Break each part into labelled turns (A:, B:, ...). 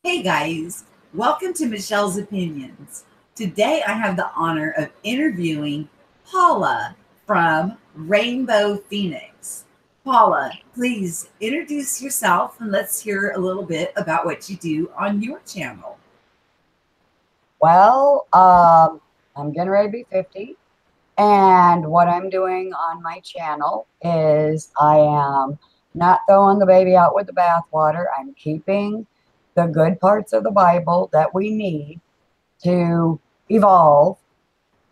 A: Hey guys, welcome to Michelle's Opinions. Today I have the honor of interviewing Paula from Rainbow Phoenix. Paula, please introduce yourself and let's hear a little bit about what you do on your channel.
B: Well, I'm getting ready to be 50, and what I'm doing on my channel is I am not throwing the baby out with the bathwater. I'm keeping the good parts of the Bible that we need to evolve,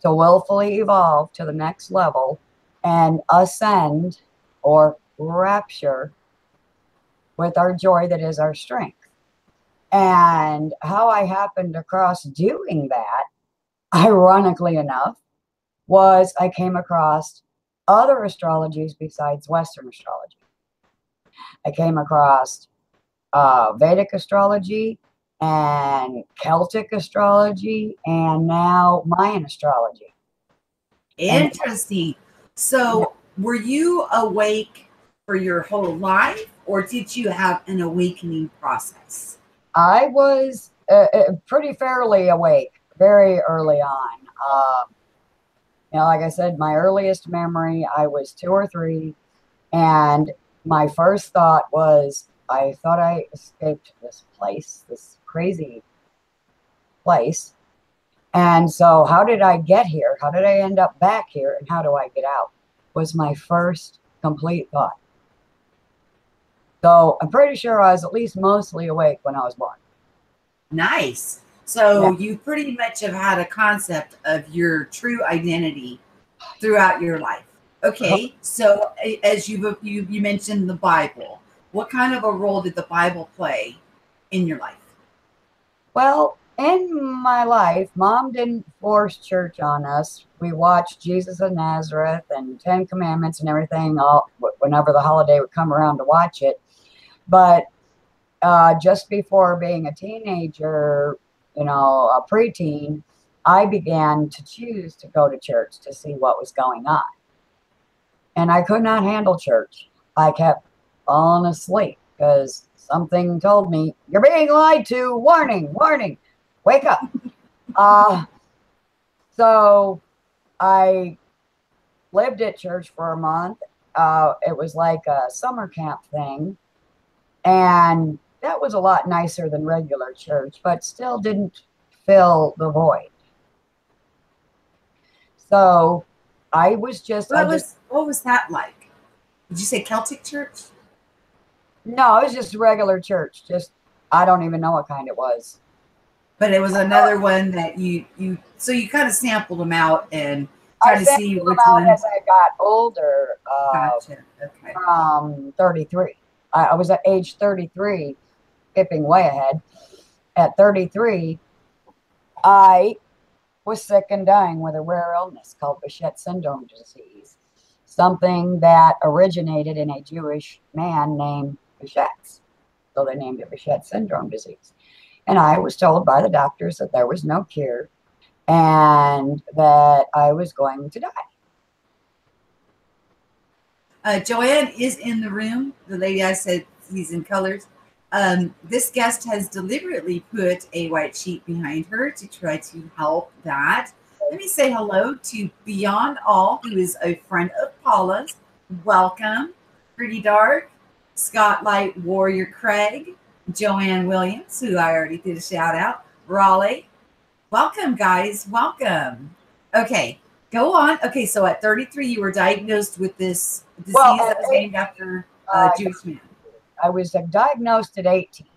B: to willfully evolve to the next level and ascend or rapture with our joy that is our strength. And how I happened across doing that, ironically enough, was I came across other astrologies besides Western astrology. I came across Vedic astrology and Celtic astrology and now Mayan astrology. And
A: Interesting. So, were you awake for your whole life or did you have an awakening process?
B: I was pretty fairly awake very early on. Like I said, my earliest memory, I was 2 or 3. And my first thought was, I thought I escaped this place, this crazy place. And so, how did I get here? How did I end up back here? And how do I get out? Was my first complete thought. So, I'm pretty sure I was at least mostly awake when I was born.
A: Nice.
B: Yeah.
A: So you pretty much have had a concept of your true identity throughout your life. Okay. So as you mentioned the Bible, what kind of a role did the Bible play in your life?
B: Well, in my life, Mom didn't force church on us. We watched Jesus of Nazareth and Ten Commandments and everything all whenever the holiday would come around to watch it. But just before being a teenager, a preteen, I began to choose to go to church to see what was going on. And I could not handle church. I kept falling asleep because something told me, "You're being lied to. Warning, warning, wake up." Uh, so I lived at church for a month. It was like a summer camp thing. And that was a lot nicer than regular church, but still didn't fill the void. So I just,
A: What was that like? Did you say Celtic church?
B: no, it was just regular church. Just, I don't even know what kind it was.
A: But it was another one that you so you kind of sampled them out and
B: I
A: tried to
B: sampled
A: see
B: them
A: which
B: out
A: one.
B: as I got older,
A: Gotcha. Okay.
B: from 33. I was at age 33, skipping way ahead. At 33, I was sick and dying with a rare illness called Behçet syndrome disease, something that originated in a Jewish man named Behçet. So they named it Behçet syndrome disease. And I was told by the doctors that there was no cure and that I was going to die.
A: Joanne is in the room. The lady I said he's in colors. This guest has deliberately put a white sheet behind her to try to help that. Let me say hello to Beyond All, who is a friend of Paula's. Welcome. Pretty Dark, Spotlight Warrior Craig, Joanne Williams, who I already did a shout out, Raleigh. Welcome, guys. Welcome. Okay, go on. Okay, so at 33, you were diagnosed with this
B: Well,
A: disease
B: at
A: that was named
B: 18,
A: after a
B: uh,
A: Jewish man.
B: I was diagnosed at 18,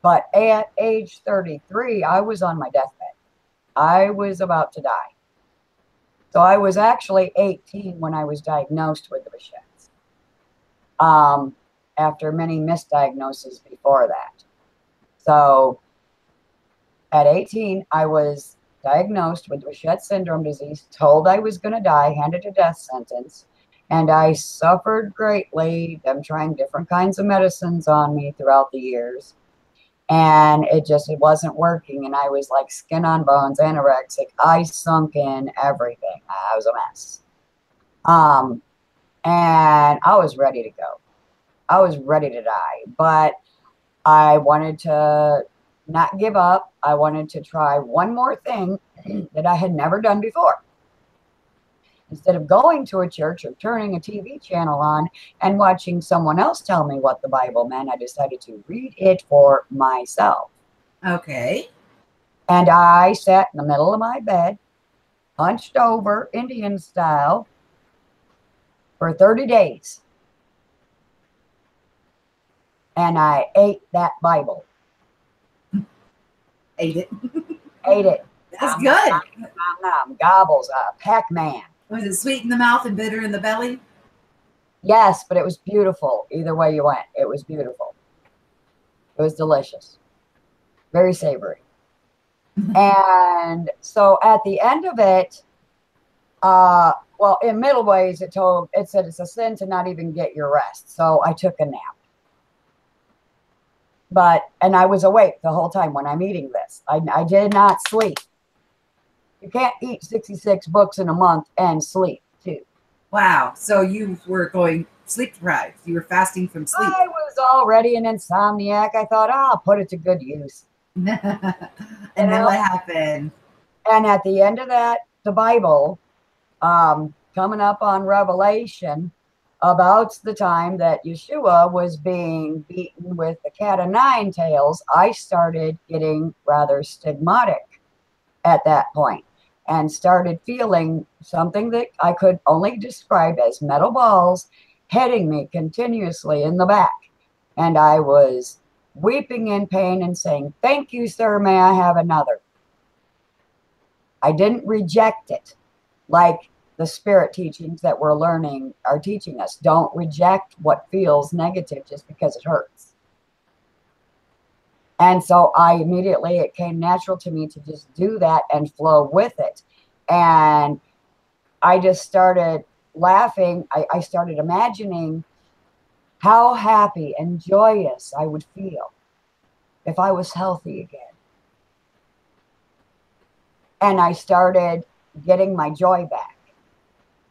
B: but at age 33, I was on my deathbed. I was about to die. So I was actually 18 when I was diagnosed with the Behçet's, after many misdiagnoses before that. So at 18, I was diagnosed with Behçet syndrome disease, told I was going to die, handed a death sentence, and I suffered greatly. Them trying different kinds of medicines on me throughout the years. And it wasn't working. And I was like skin on bones, anorexic. I sunk in everything. I was a mess. Um, and I was ready to go. I was ready to die, but I wanted to not give up. I wanted to try one more thing that I had never done before. Instead of going to a church or turning a TV channel on and watching someone else tell me what the Bible meant, I decided to read it for myself.
A: Okay.
B: And I sat in the middle of my bed, hunched over, Indian style, for 30 days. And I ate that Bible.
A: Ate it.
B: Ate it.
A: That's good.
B: Gobbles, Pac-Man.
A: Was it sweet in the mouth and bitter in the belly?
B: Yes, but it was beautiful. Either way you went, it was beautiful. It was delicious. Very savory. And so at the end of it, well, in middle ways, it said it's a sin to not even get your rest. So I took a nap. And I was awake the whole time when I'm eating this. I did not sleep. You can't eat 66 books in a month and sleep too.
A: Wow. So you were going sleep deprived. You were fasting from sleep.
B: I was already an insomniac. I thought, I'll put it to good use.
A: And then what happened?
B: And at the end of that, the Bible, coming up on Revelation, about the time that Yeshua was being beaten with the cat of nine tails, I started getting rather stigmatic at that point and started feeling something that I could only describe as metal balls hitting me continuously in the back. And I was weeping in pain and saying, "Thank you, sir. May I have another?" I didn't reject it like the spirit teachings that we're learning are teaching us. Don't reject what feels negative just because it hurts. And so it came natural to me to just do that and flow with it. And I just started laughing. I started imagining how happy and joyous I would feel if I was healthy again. And I started getting my joy back.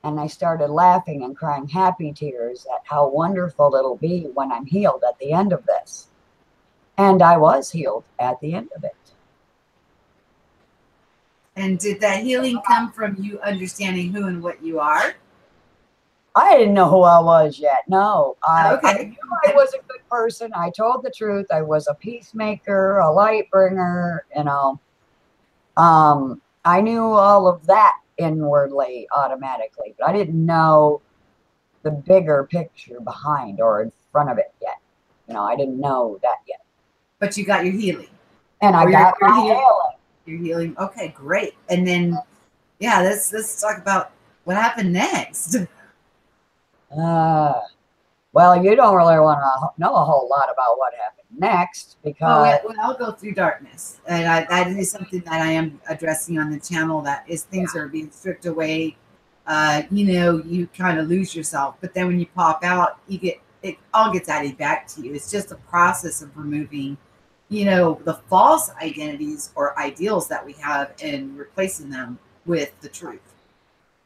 B: And I started laughing and crying happy tears at how wonderful it'll be when I'm healed at the end of this. And I was healed at the end of it.
A: And did that healing come from you understanding who and what you are?
B: I didn't know who I was yet. No, I
A: Okay.
B: knew I was a good person. I told the truth. I was a peacemaker, a light bringer, I knew all of that inwardly automatically, but I didn't know the bigger picture behind or in front of it yet. I didn't know that yet.
A: But you got your healing.
B: And I got my healing.
A: Your healing. Okay, great. And then, yeah, let's talk about what happened next.
B: Well, you don't really want to know a whole lot about what happened next because...
A: Well, I'll go through darkness. And that is something that I am addressing on the channel, that is things are being stripped away. You kind of lose yourself. But then when you pop out, it all gets added back to you. It's just a process of removing, the false identities or ideals that we have and replacing them with the truth.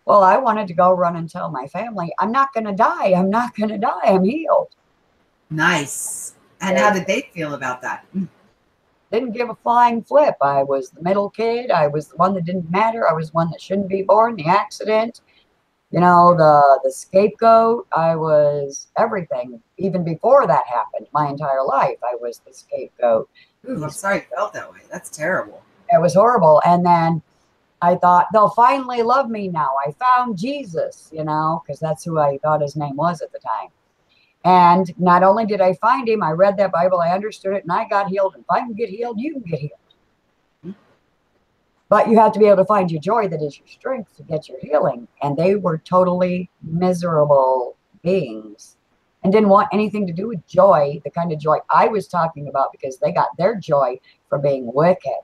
B: Well, I wanted to go run and tell my family, I'm not going to die. I'm not going to die. I'm healed.
A: Nice. And how did they feel about that?
B: Didn't give a flying flip. I was the middle kid. I was the one that didn't matter. I was one that shouldn't be born, the accident, the scapegoat. I was everything. Even before that happened, my entire life, I was the scapegoat.
A: Ooh, I'm sorry you felt that way. That's terrible.
B: It was horrible. And then I thought, they'll finally love me now. I found Jesus, because that's who I thought his name was at the time. And not only did I find him, I read that Bible, I understood it, and I got healed. And if I can get healed, you can get healed. Mm-hmm. But you have to be able to find your joy that is your strength to get your healing. And they were totally miserable beings and didn't want anything to do with joy, the kind of joy I was talking about, because they got their joy from being wicked.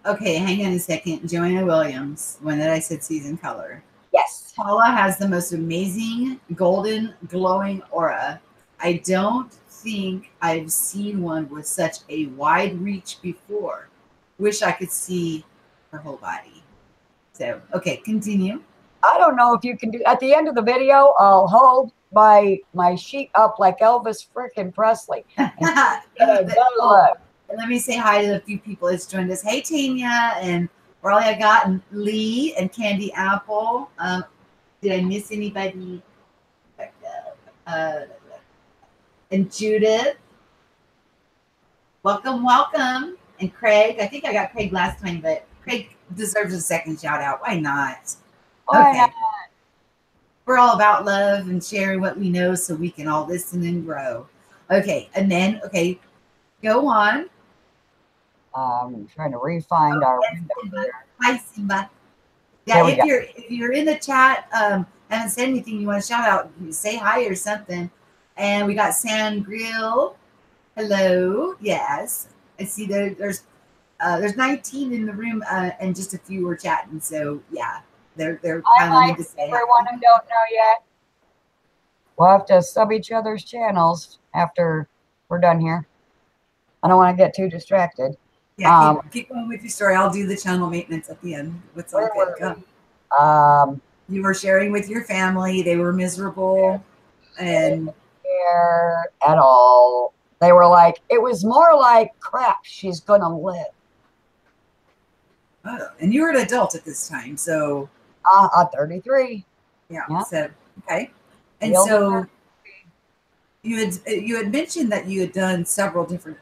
A: Okay, hang on a second. Joanna Williams, when that I said season color.
B: Yes.
A: Paula has the most amazing golden glowing aura. I don't think I've seen one with such a wide reach before. Wish I could see her whole body. So, okay, continue.
B: I don't know if you can do, at the end of the video, I'll hold my sheet up like Elvis freaking Presley. And get a good look.
A: And let me say hi to a few people that's joined us. Hey, Tanya, and Raleigh, I got and Lee and Candy Apple. Did I miss anybody? Uh, and Judith, welcome, welcome. And Craig, I think I got Craig last time, but Craig deserves a second shout out. Why not?
B: Why
A: Okay.
B: not?
A: We're all about love and sharing what we know so we can all listen and grow. Okay. And then, okay, go on.
B: Trying to re-find our
A: Yes,
B: window
A: Simba.
B: here.
A: Hi, Simba.
B: There
A: Yeah,
B: we go.
A: if you're in the chat, haven't said anything, you want to shout out, say hi or something. And we got San Grill. Hello. Yes. I see there's 19 in the room, and just a few were chatting. So yeah, they're
B: I
A: piling in
B: might
A: to say
B: everyone
A: hi.
B: who don't know yet. We'll have to sub each other's channels after we're done here. I don't want to get too distracted.
A: Yeah, keep going with your story. I'll do the channel maintenance at the end. It's all
B: Where
A: good.
B: were
A: Go.
B: we?
A: You were sharing with your family. They were miserable, and
B: Care at all. They were like, it was more like, crap, she's gonna live.
A: and you were an adult at this time, so
B: 33.
A: yeah.
B: Yeah.
A: So okay, and
B: Real
A: so you had mentioned that you had done several different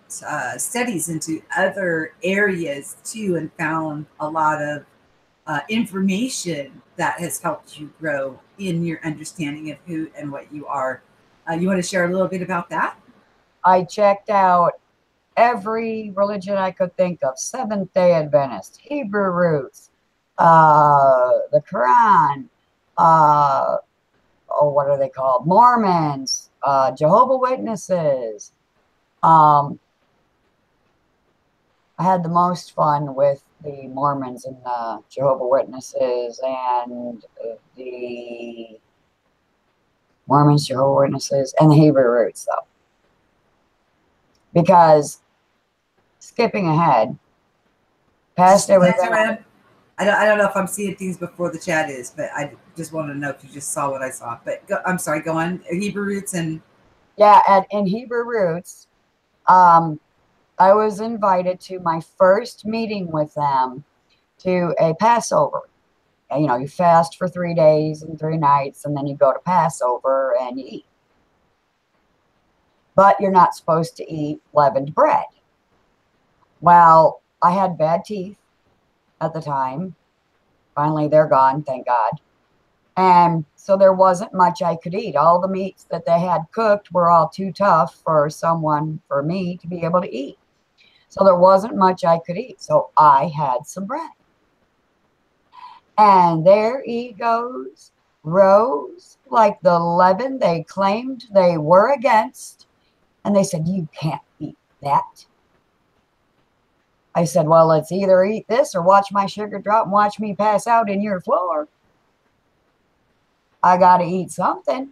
A: studies into other areas too, and found a lot of information that has helped you grow in your understanding of who and what you are. You want to share a little bit about that?
B: I checked out every religion I could think of: Seventh-day Adventist, Hebrew roots, the Quran, what are they called? Mormons, Jehovah Witnesses. I had the most fun with the Mormons and the Jehovah Witnesses and the Mormons, Jehovah Witnesses, and the Hebrew roots, though. Because skipping ahead, past everything.
A: I don't know if I'm seeing things before the chat is, but I just wanted to know if you just saw what I saw. But I'm sorry, go on. Hebrew roots and
B: yeah, in Hebrew roots, I was invited to my first meeting with them to a Passover. You know, you fast for 3 days and 3 nights, and then you go to Passover and you eat. But you're not supposed to eat leavened bread. Well, I had bad teeth at the time. Finally, they're gone, thank God. And so there wasn't much I could eat. All the meats that they had cooked were all too tough for me to be able to eat. So there wasn't much I could eat. So I had some bread. And their egos rose like the leaven they claimed they were against. And they said, you can't eat that. I said, well, let's either eat this or watch my sugar drop and watch me pass out in your floor. I got to eat something.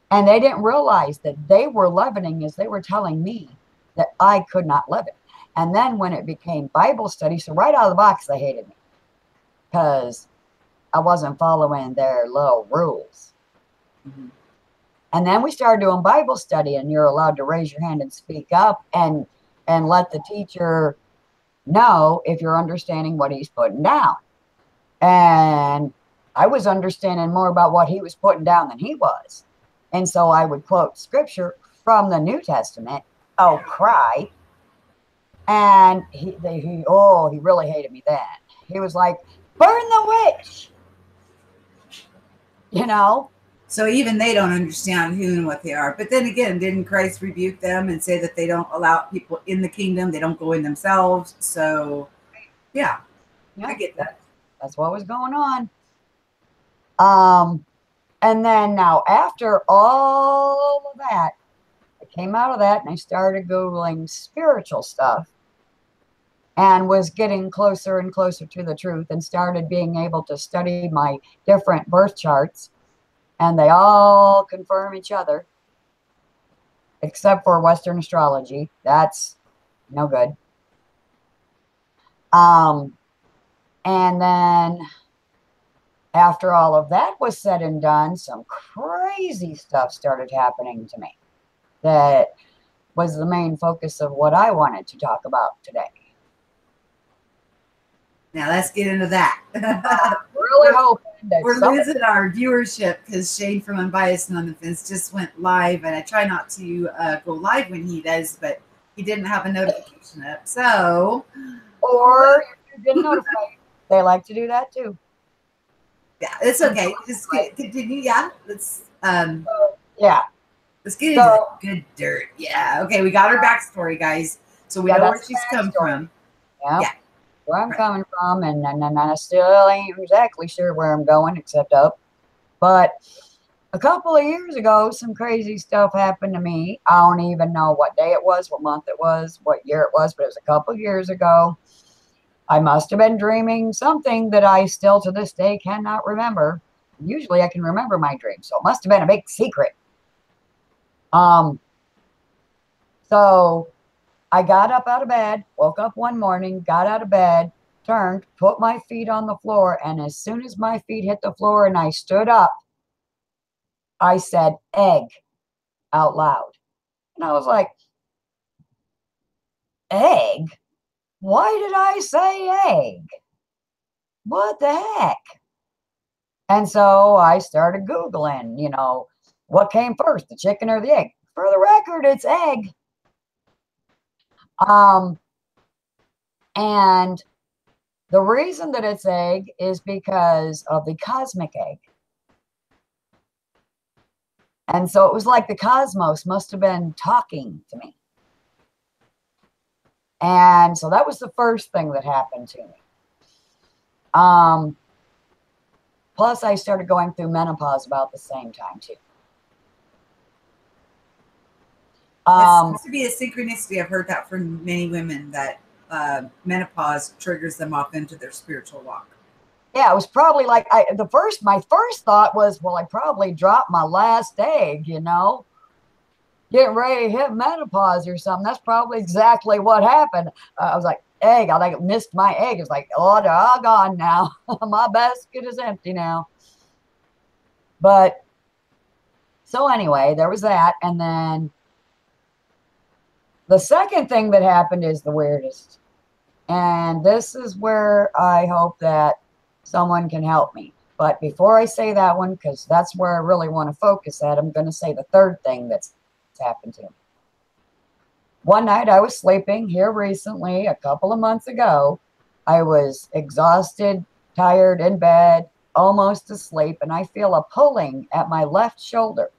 B: And they didn't realize that they were leavening as they were telling me that I could not leaven. And then when it became Bible study, so right out of the box, they hated me because I wasn't following their little rules. Mm-hmm. And then we started doing Bible study, and you're allowed to raise your hand and speak up and let the teacher know if you're understanding what he's putting down. And I was understanding more about what he was putting down than he was. And so I would quote scripture from the New Testament, oh, cry. And he really hated me then. He was like, burn the witch. You know?
A: So even they don't understand who and what they are. But then again, didn't Christ rebuke them and say that they don't allow people in the kingdom? They don't go in themselves. So, yeah. I get that.
B: That's what was going on. And then now after all of that, I came out of that and I started Googling spiritual stuff and was getting closer and closer to the truth and started being able to study my different birth charts. And they all confirm each other, except for Western astrology. That's no good. And then after all of that was said and done, some crazy stuff started happening to me that was the main focus of what I wanted to talk about today.
A: Now let's get into that.
B: Really hoping that
A: we're losing our viewership because Shane from Unbiased and on the Fence just went live, and I try not to go live when he does, but he didn't have a notification up. So,
B: or you didn't notify, they like to do that too.
A: Yeah, it's okay. Just continue. Yeah, let's
B: yeah.
A: Let's get into the good dirt. Yeah. Okay, we got her backstory, guys. So we know where she's come from.
B: Yeah. Where I'm coming from, and I still ain't exactly sure where I'm going, except up. But a couple of years ago, some crazy stuff happened to me. I don't even know what day it was, what month it was, what year it was, but it was a couple of years ago. I must have been dreaming something that I still to this day cannot remember. Usually I can remember my dreams, so it must have been a big secret. So I got up out of bed, woke up one morning, got out of bed, turned, put my feet on the floor, and as soon as my feet hit the floor and I stood up, I said egg out loud. And I was like, egg? Why did I say egg? What the heck? And so I started Googling, you know, what came first, the chicken or the egg? For the record, it's egg. And the reason that it's egg is because of the cosmic egg. And so it was like the cosmos must have been talking to me. And so that was the first thing that happened to me. Plus, I started going through menopause about the same time, too.
A: That seems to be a synchronicity. I've heard that from many women, that menopause triggers them off into their spiritual walk.
B: Yeah, it was probably like my first thought was, well, I probably dropped my last egg, you know, getting ready to hit menopause or something. That's probably exactly what happened. I was like, egg, I like missed my egg. It's like, oh, they're all gone now. My basket is empty now. But so anyway, there was that. And then the second thing that happened is the weirdest. And this is where I hope that someone can help me. But before I say that one, because that's where I really want to focus at, I'm going to say the third thing that's happened to me. One night I was sleeping here recently, a couple of months ago. I was exhausted, tired, in bed, almost asleep, and I feel a pulling at my left shoulder.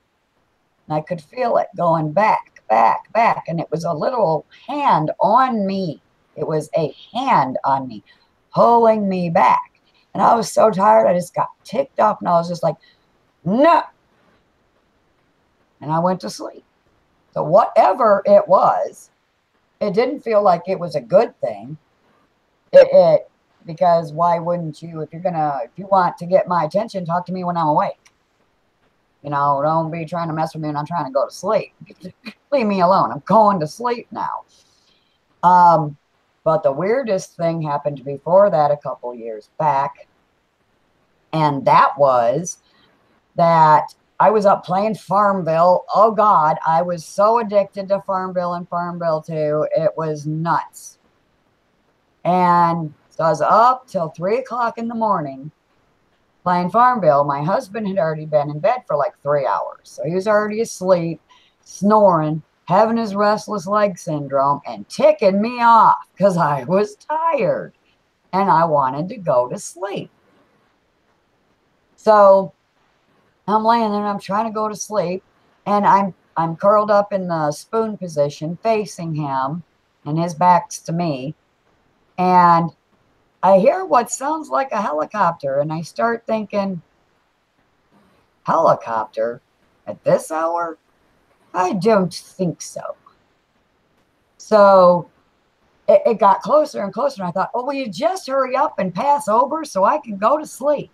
B: And I could feel it going back, back, back. And it was a little hand on me. It was a hand on me, pulling me back. And I was so tired, I just got ticked off, and I was just like, no. And I went to sleep. So whatever it was, it didn't feel like it was a good thing. Because why wouldn't you, if you want to get my attention, talk to me when I'm awake. You know, don't be trying to mess with me when I'm trying to go to sleep. Leave me alone. I'm going to sleep now. But the weirdest thing happened before that a couple years back. And that was that I was up playing Farmville. Oh, God, I was so addicted to Farmville and Farmville 2. It was nuts. And so I was up till 3 o'clock in the morning playing Farmville. My husband had already been in bed for like 3 hours. So he was already asleep, snoring, having his restless leg syndrome, and ticking me off because I was tired and I wanted to go to sleep. So I'm laying there and I'm trying to go to sleep, and I'm curled up in the spoon position facing him, and his back's to me. And I hear what sounds like a helicopter, and I start thinking, helicopter at this hour? I don't think so. So it got closer and closer, and I thought, oh, will you just hurry up and pass over so I can go to sleep?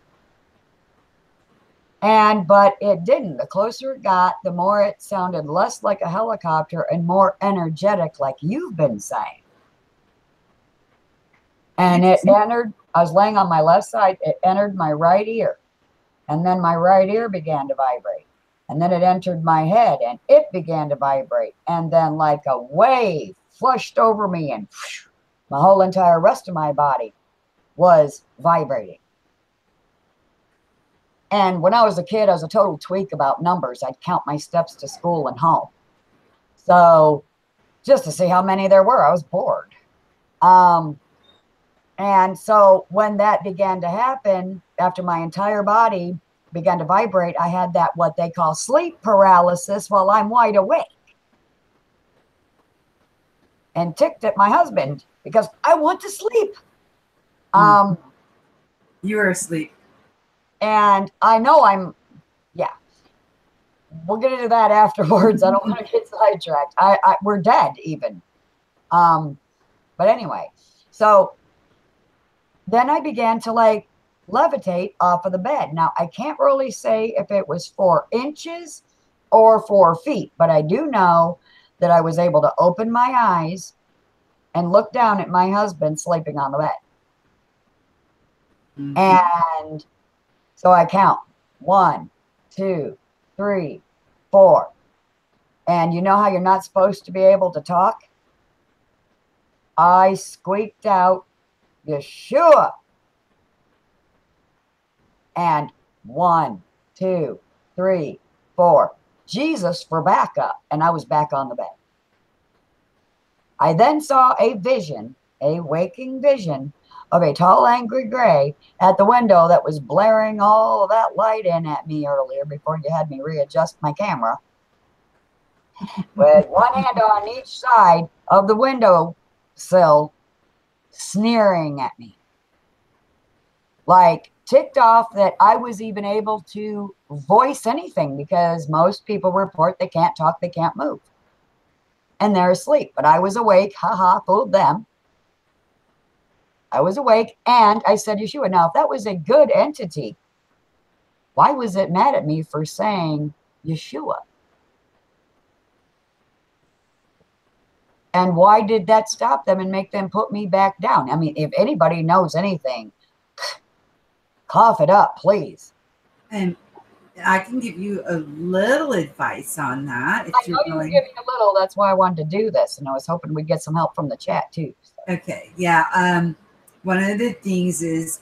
B: But it didn't. The closer it got, the more it sounded less like a helicopter and more energetic, like you've been saying. And it entered, I was laying on my left side, it entered my right ear. And then my right ear began to vibrate. And then it entered my head and it began to vibrate. And then like a wave flushed over me and whoosh, my whole entire rest of my body was vibrating. And when I was a kid, I was a total tweak about numbers. I'd count my steps to school and home. So just to see how many there were, I was bored. And so when that began to happen, after my entire body began to vibrate, I had that what they call sleep paralysis while I'm wide awake. And ticked at my husband because I want to sleep.
A: You were asleep.
B: And I know yeah. We'll get into that afterwards. I don't want to get sidetracked. We're dead even. But anyway, so then I began to like levitate off of the bed. Now, I can't really say if it was 4 inches or 4 feet, but I do know that I was able to open my eyes and look down at my husband sleeping on the bed. Mm-hmm. And so I count 1, 2, 3, 4. And you know how you're not supposed to be able to talk? I squeaked out, Yeshua. And 1, 2, 3, 4. Jesus for backup. And I was back on the bed. I then saw a vision, a waking vision of a tall, angry gray at the window that was blaring all of that light in at me earlier before you had me readjust my camera. With one hand on each side of the window sill, sneering at me. Like ticked off that I was even able to voice anything because most people report they can't talk, they can't move. And they're asleep. But I was awake. Haha, fooled them. I was awake and I said, Yeshua, now if that was a good entity, why was it mad at me for saying Yeshua? And why did that stop them and make them put me back down? I mean, if anybody knows anything, cough it up, please.
A: And I can give you a little advice on that.
B: If I know you were giving a little, that's why I wanted to do this. And I was hoping we'd get some help from the chat too.
A: So. Okay, yeah. One of the things is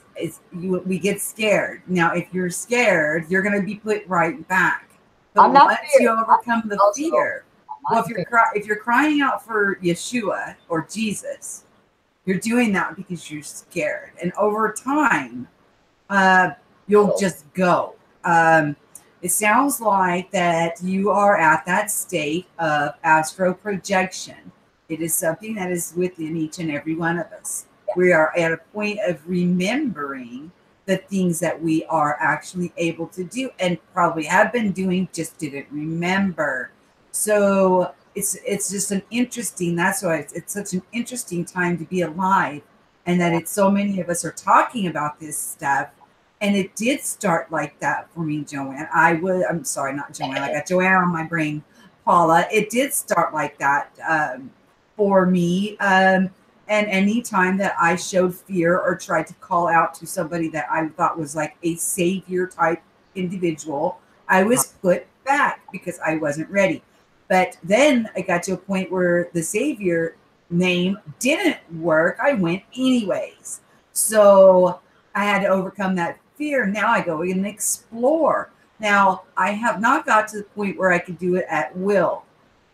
A: we get scared. Now, if you're scared, you're going to be put right back. But
B: I'm not
A: once
B: feared.
A: you overcome the fear, well, if you're crying out for Yeshua or Jesus, you're doing that because you're scared. And over time, you'll just go. It sounds like that you are at that state of astral projection. It is something that is within each and every one of us. We are at a point of remembering the things that we are actually able to do and probably have been doing, just didn't remember. So it's just an interesting, that's why it's such an interesting time to be alive, and that it's so many of us are talking about this stuff. And it did start like that for me, Joanne. I'm sorry, not Joanne. I got Joanne on my brain. Paula, it did start like that for me. And any time that I showed fear or tried to call out to somebody that I thought was like a savior type individual, I was put back because I wasn't ready. But then I got to a point where the savior name didn't work. I went anyways. So I had to overcome that fear. Now I go and explore. Now I have not got to the point where I could do it at will.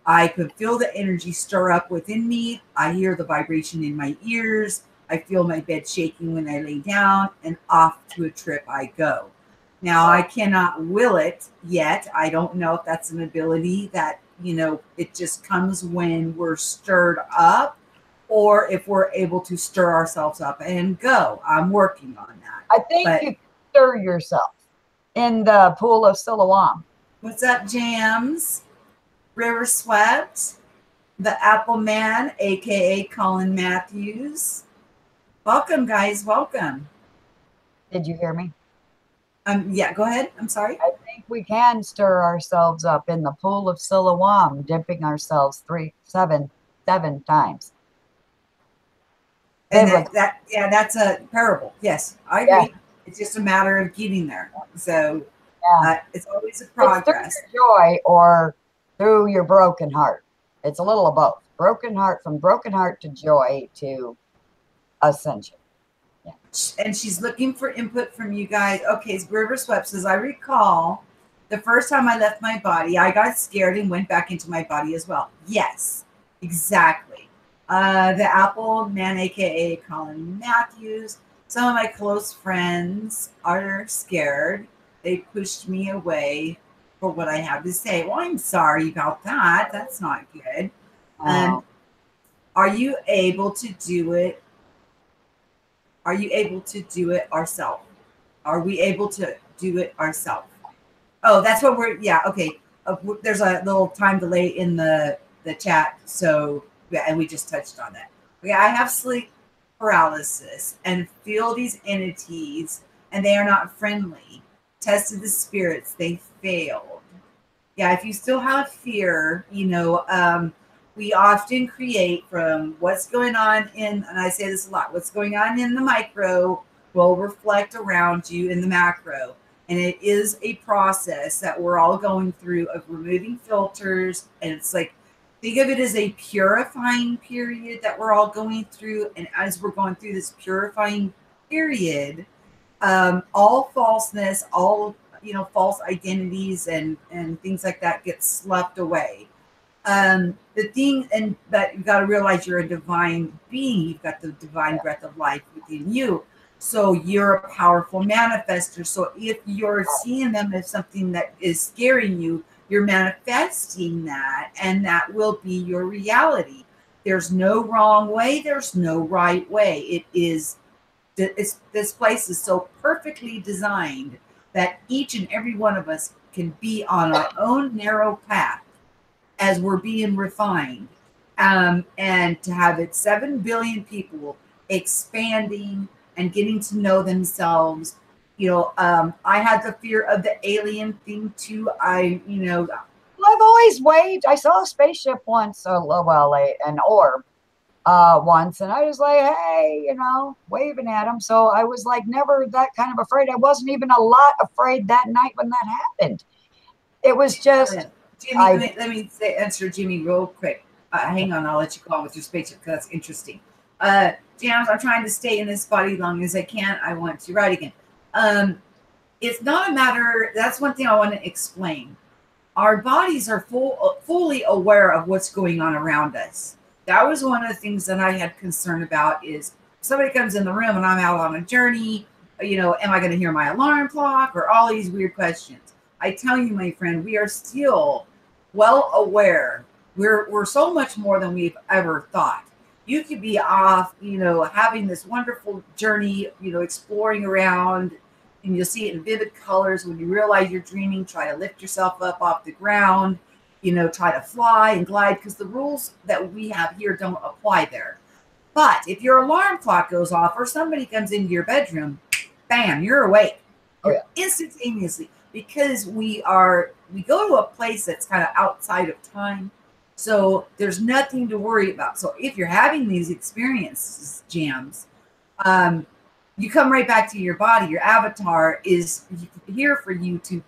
A: I could feel the energy stir up within me. I hear the vibration in my ears. I feel my bed shaking when I lay down, and off to a trip I go. Now I cannot will it yet. I don't know if that's an ability that, it just comes when we're stirred up, or if we're able to stir ourselves up and go. I'm working on that.
B: I think you stir yourself in the pool of Siloam.
A: What's up, Jams? River Swept, the Apple Man, aka Colin Matthews. Welcome, guys. Welcome.
B: Did you hear me?
A: Yeah, go ahead. I'm sorry.
B: I think we can stir ourselves up in the pool of Siloam, dipping ourselves 7 times.
A: And that's a parable. Yes, I agree. Yeah. It's just a matter of getting there. So
B: Yeah.
A: It's always a
B: It's through
A: progress.
B: your joy or through your broken heart. It's a little of both. Broken heart, from broken heart to joy to ascension. Yeah.
A: And she's looking for input from you guys. Okay, so River Swept says, I recall the first time I left my body, I got scared and went back into my body as well. Yes, exactly. The Apple Man, aka Colin Matthews. Some of my close friends are scared. They pushed me away for what I have to say. Well, I'm sorry about that. That's not good. Um,
B: Oh,
A: are you able to do it? Are you able to do it ourselves? Are we able to do it ourselves? Oh, that's what we're. Yeah, okay. There's a little time delay in the chat, so yeah, and we just touched on that. Okay, I have sleep paralysis and feel these entities, and they are not friendly. Tested the spirits, they failed. Yeah, if you still have fear, we often create from what's going on in, and I say this a lot, what's going on in the micro will reflect around you in the macro. And it is a process that we're all going through of removing filters. And it's like, think of it as a purifying period that we're all going through. And as we're going through this purifying period, all falseness, all false identities and things like that get sloughed away. The thing, and but you got to realize you're a divine being. You've got the divine breath of life within you. So you're a powerful manifester. So if you're seeing them as something that is scaring you, you're manifesting that, and that will be your reality. There's no wrong way. There's no right way. This place is so perfectly designed that each and every one of us can be on our own narrow path as we're being refined. And to have it 7 billion people expanding and getting to know themselves. I had the fear of the alien thing too.
B: I've always waved. I saw a spaceship once, an orb once, and I was like, hey, waving at him. So I was like never that kind of afraid. I wasn't even a lot afraid that night when that happened. It was just,
A: Jimmy, let me answer Jimmy real quick. Hang on, I'll let you go on with your spaceship because that's interesting. Jams, I'm trying to stay in this body long as I can. I want to ride again. It's not a matter. That's one thing I want to explain. Our bodies are fully aware of what's going on around us. That was one of the things that I had concern about. Is somebody comes in the room and I'm out on a journey. Am I going to hear my alarm clock or all these weird questions? I tell you, my friend, we are still well aware. We're so much more than we've ever thought. You could be off, having this wonderful journey, exploring around, and you'll see it in vivid colors. When you realize you're dreaming, try to lift yourself up off the ground, try to fly and glide, because the rules that we have here don't apply there. But if your alarm clock goes off or somebody comes into your bedroom, bam, you're awake. You're instantaneously, because we go to a place that's kind of outside of time. So there's nothing to worry about. So if you're having these experiences, Jams, you come right back to your body. Your avatar is here for you to,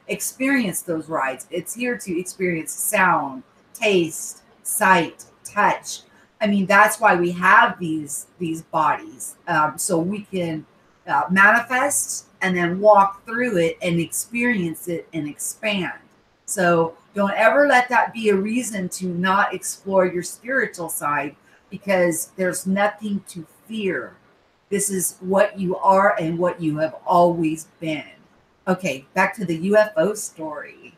A: experience those rides. It's here to experience sound, taste, sight, touch. I mean, that's why we have these bodies, so we can manifest and then walk through it and experience it and expand. So don't ever let that be a reason to not explore your spiritual side, because there's nothing to fear. This is what you are and what you have always been. Okay, back to the UFO story.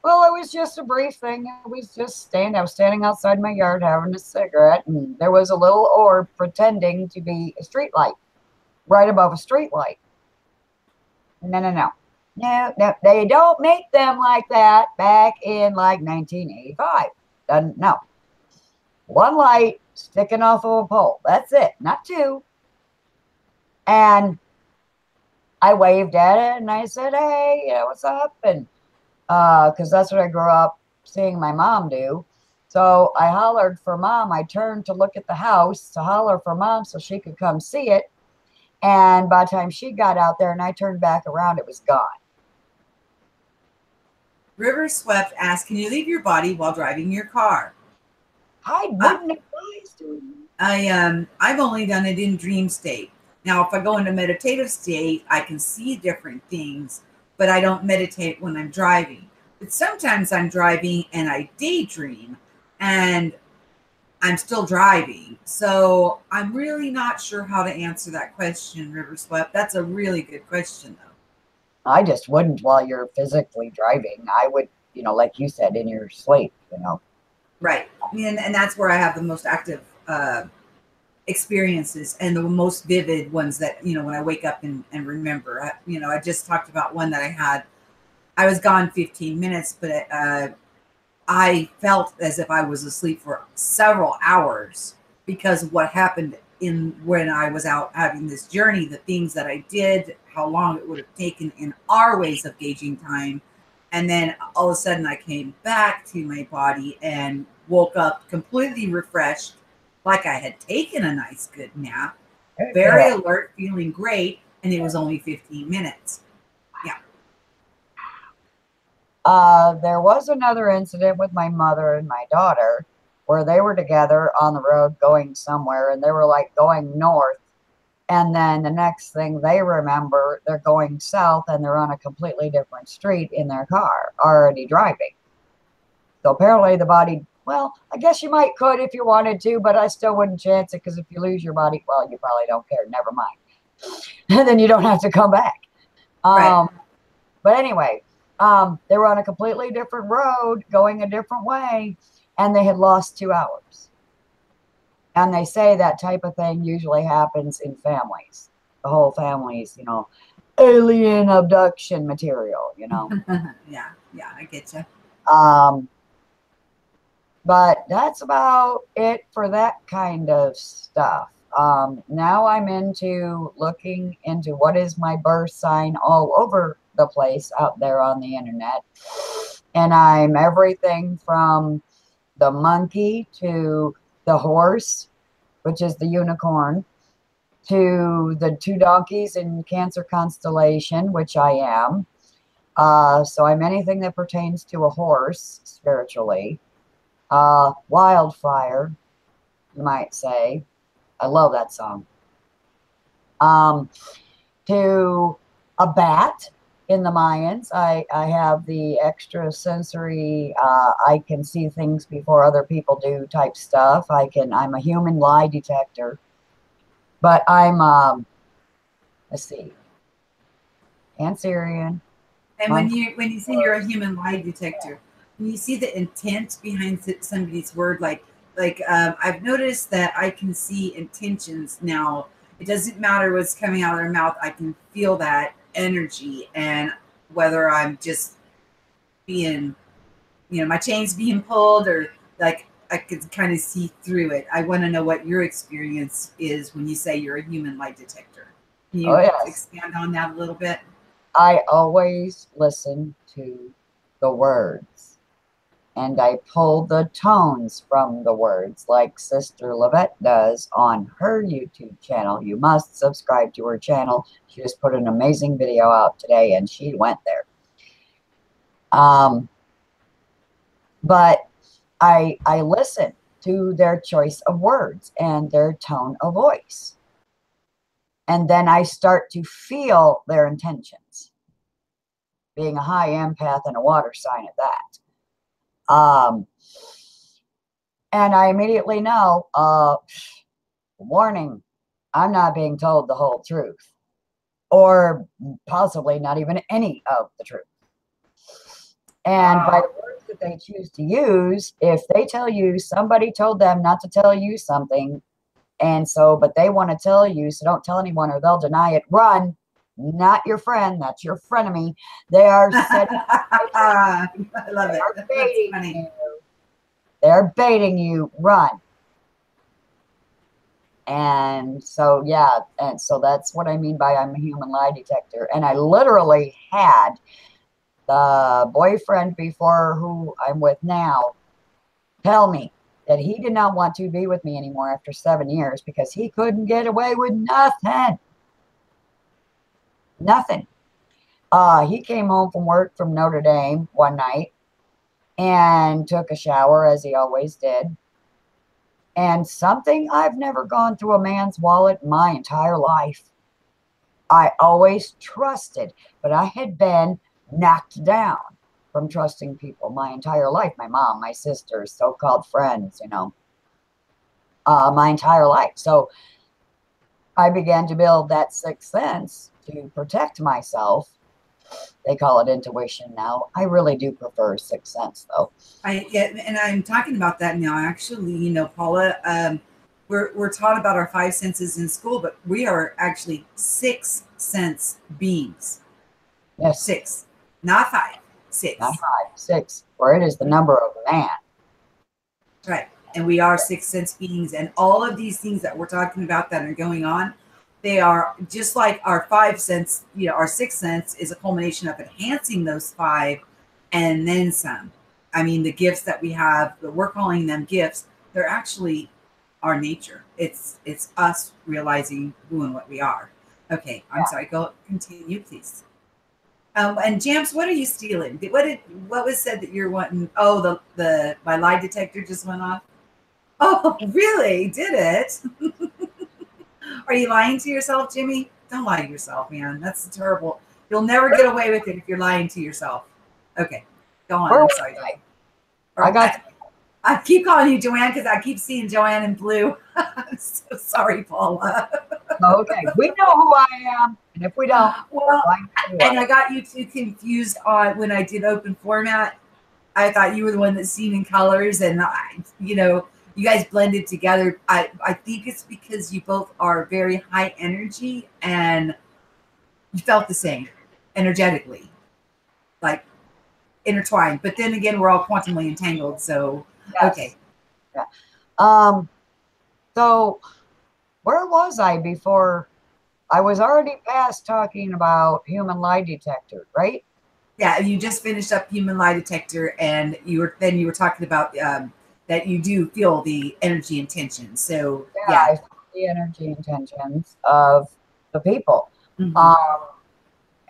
B: well, it was just a brief thing. I was standing outside my yard having a cigarette, and there was a little orb pretending to be a street light right above a street light. No. No, they don't make them like that back in like 1985. No. One light sticking off of a pole. That's it, not two. And I waved at it and I said, hey, what's up? And because that's what I grew up seeing my mom do. So I hollered for mom. I turned to look at the house to holler for mom so she could come see it. And by the time she got out there and I turned back around, it was gone.
A: River Swept asks, can you leave your body while driving your car?
B: I wouldn't advise doing that.
A: I've only done it in dream state. Now, if I go into meditative state, I can see different things, but I don't meditate when I'm driving. But sometimes I'm driving and I daydream and I'm still driving. So I'm really not sure how to answer that question, River Swept. That's a really good question, though.
B: I just wouldn't while you're physically driving. I would, you know, like you said, in your sleep, you know.
A: Right. And that's where I have the most active experiences and the most vivid ones that, you know, when I wake up and remember. I just talked about one that I had. I was gone 15 minutes, but I felt as if I was asleep for several hours because of what happened in when I was out having this journey, the things that I did, how long it would have taken in our ways of gauging time. And then all of a sudden I came back to my body and woke up completely refreshed, like I had taken a nice good nap, very alert, feeling great, and it was only 15 minutes. Yeah.
B: There was another incident with my mother and my daughter where they were together on the road going somewhere, and they were like going north. And then the next thing they remember, they're going south and they're on a completely different street in their car, already driving. So apparently the body, well, I guess you might could if you wanted to, but I still wouldn't chance it because if you lose your body, well, you probably don't care. Never mind. And then you don't have to come back.
A: Right.
B: But anyway, they were on a completely different road going a different way, and they had lost 2 hours. And they say that type of thing usually happens in families. The whole family's, you know, alien abduction material, you know.
A: Yeah, I get you.
B: But that's about it for that kind of stuff. Now I'm into looking into what is my birth sign all over the place out there on the internet. And I'm everything from the monkey to the horse, which is the unicorn, to the 2 donkeys in Cancer constellation, which I am. So I'm anything that pertains to a horse spiritually. Wildfire, you might say. I love that song. To a bat in the Mayans. I have the extra sensory, I can see things before other people do type stuff. I'm a human lie detector. But I'm, let's see, Cancerian.
A: And when you say you're a human lie detector, when you see the intent behind somebody's word, like I've noticed that I can see intentions now. It doesn't matter what's coming out of their mouth. I can feel that energy, and whether I'm just being, my chains being pulled, or like I could kind of see through it. I want to know what your experience is when you say you're a human lie detector. Can you expand on that a little bit?
B: I always listen to the words, and I pull the tones from the words, like Sister Lavette does on her YouTube channel. You must subscribe to her channel. She just put an amazing video out today, and she went there. But I listen to their choice of words and their tone of voice. And then I start to feel their intentions, being a high empath and a water sign at that. And I immediately know, warning, I'm not being told the whole truth, or possibly not even any of the truth. And by the words that they choose to use, if they tell you somebody told them not to tell you something, and so, but they want to tell you, so don't tell anyone or they'll deny it. Run, not your friend. That's your frenemy. They are setting.
A: I love it. That's funny.
B: You. They're baiting you. Run. And so, yeah, and so that's what I mean by I'm a human lie detector. And I literally had the boyfriend before who I'm with now tell me that he did not want to be with me anymore after 7 years because he couldn't get away with nothing. Nothing. He came home from work from Notre Dame one night and took a shower as he always did. And something I've never gone through a man's wallet my entire life. I always trusted, but I had been knocked down from trusting people my entire life. My mom, my sisters, so-called friends, my entire life. So I began to build that sixth sense to protect myself. They call it intuition now. I really do prefer sixth sense, though.
A: Yeah, and I'm talking about that now. Actually, Paula, we're taught about our five senses in school, but we are actually six sense beings.
B: Yes.
A: Six, not five. Six.
B: Not five, six, for it is the number of man.
A: Right. And we are six sense beings. And all of these things that we're talking about that are going on, they are just like our five sense, our sixth sense is a culmination of enhancing those five and then some. I mean, the gifts that we have, we're calling them gifts, they're actually our nature. It's us realizing who and what we are. Okay, I'm sorry. Go continue, please. And Jams, what are you stealing? What was said that you're wanting? Oh, my lie detector just went off. Oh, really? Did it? Are you lying to yourself, Jimmy? Don't lie to yourself, man. That's terrible. You'll never get away with it if you're lying to yourself. Okay, go on. I'm sorry, Joanne. I keep calling you Joanne because I keep seeing Joanne in blue. I'm so sorry, Paula.
B: Okay, we know who I am, and if we don't,
A: well, and I got you too confused on when I did open format. I thought you were the one that's seen in colors, and you guys blended together. I think it's because you both are very high energy and you felt the same energetically, like intertwined. But then again, we're all quantumly entangled. So yes. Okay.
B: Yeah. So where was I before? I was already past talking about human lie detector, right?
A: Yeah, you just finished up human lie detector, and you were talking about that you do feel the energy intentions. So yeah.
B: I feel the energy intentions of the people.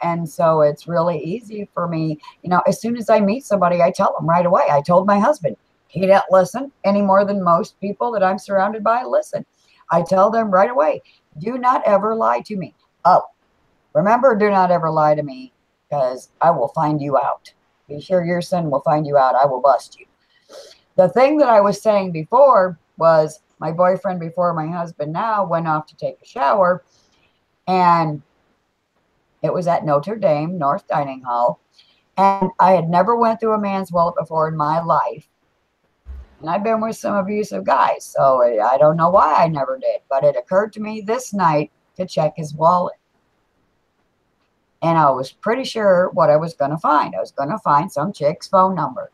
B: And so it's really easy for me. As soon as I meet somebody, I tell them right away. I told my husband, he didn't listen any more than most people that I'm surrounded by listen. I tell them right away, do not ever lie to me. Oh, remember, do not ever lie to me, because I will find you out. Be sure your sin will find you out. I will bust you. The thing that I was saying before was my boyfriend before my husband now went off to take a shower, and it was at Notre Dame North Dining Hall. And I had never went through a man's wallet before in my life. And I've been with some abusive guys, so I don't know why I never did. But it occurred to me this night to check his wallet. And I was pretty sure what I was going to find. I was going to find some chick's phone number.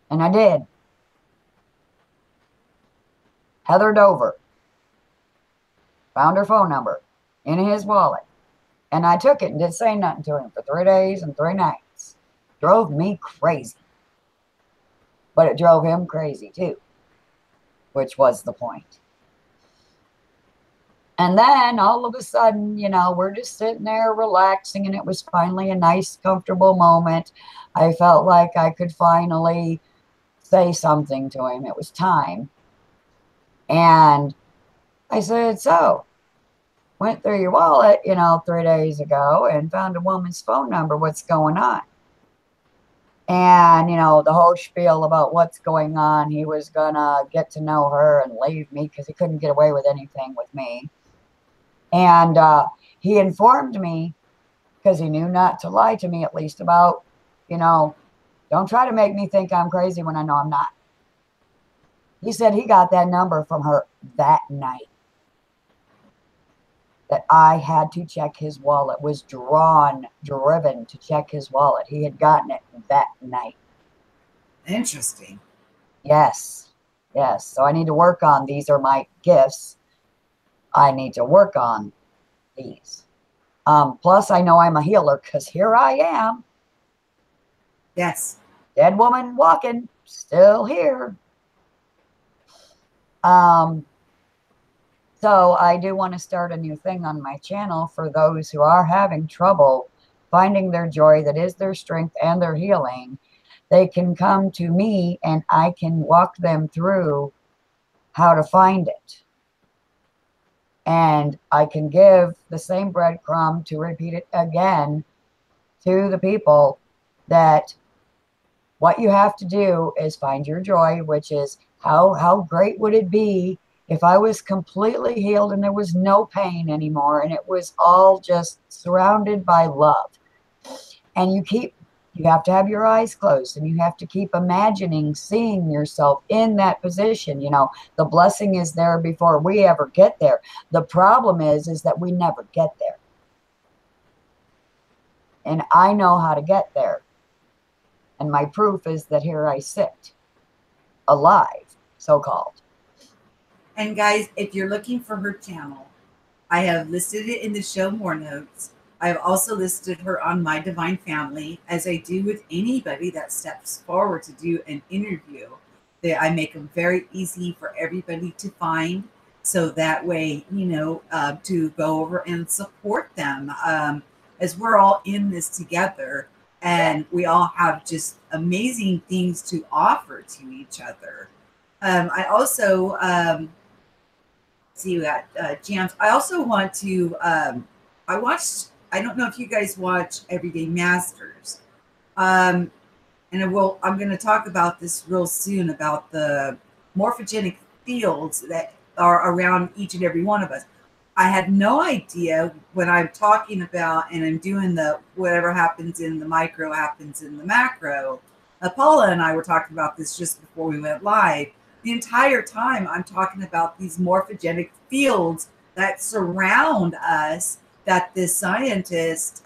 B: And I did. Heather Dover. Found her phone number in his wallet. And I took it and didn't say nothing to him for 3 days and 3 nights. Drove me crazy. But it drove him crazy too, which was the point. And then all of a sudden, we're just sitting there relaxing, and it was finally a nice, comfortable moment. I felt like I could finally say something to him. It was time. And I said, so, went through your wallet, 3 days ago and found a woman's phone number. What's going on? And, the whole spiel about what's going on. He was going to get to know her and leave me because he couldn't get away with anything with me. And he informed me, because he knew not to lie to me, at least about, don't try to make me think I'm crazy when I know I'm not. He said he got that number from her that night. That I had to check his wallet, was driven to check his wallet. He had gotten it that night.
A: Interesting.
B: Yes. So I need to work on, these are my gifts. I need to work on these. Plus, I know I'm a healer, because here I am.
A: Yes.
B: Dead woman walking, still here. So I do want to start a new thing on my channel for those who are having trouble finding their joy that is their strength and their healing, they can come to me and I can walk them through how to find it. And I can give the same breadcrumb to repeat it again to the people, that what you have to do is find your joy, which is how great would it be if I was completely healed and there was no pain anymore and it was all just surrounded by love. And you have to have your eyes closed and you have to keep imagining, seeing yourself in that position. You know, the blessing is there before we ever get there. The problem is that we never get there. And I know how to get there. And my proof is that here I sit, alive, so-called.
A: And guys, if you're looking for her channel, I have listed it in the show more notes. I have also listed her on My Divine Family, as I do with anybody that steps forward to do an interview. I make them very easy for everybody to find, so that way, you know, to go over and support them, as we're all in this together. And we all have just amazing things to offer to each other. I also see that Jams. I also want to. I watched. I don't know if you guys watch Everyday Masters, and I'm going to talk about this real soon, about the morphogenic fields that are around each and every one of us. I had no idea when I'm talking about and I'm doing the whatever happens in the micro happens in the macro. Paula and I were talking about this just before we went live. The entire time I'm talking about these morphogenic fields that surround us, that this scientist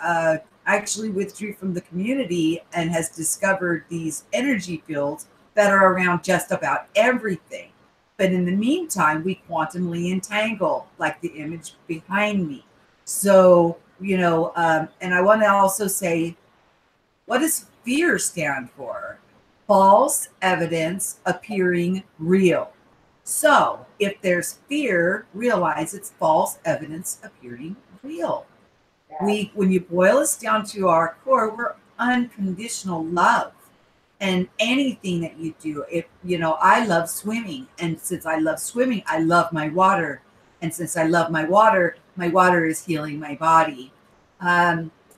A: actually withdrew from the community and has discovered these energy fields that are around just about everything. But in the meantime, we quantumly entangle, like the image behind me. So, you know, and I want to also say, what does fear stand for? False evidence appearing real. So if there's fear, realize it's false evidence appearing real. When you boil us down to our core, we're unconditional love. And anything that you do, if you know, I love swimming, and since I love swimming, I love my water, and since I love my water is healing my body.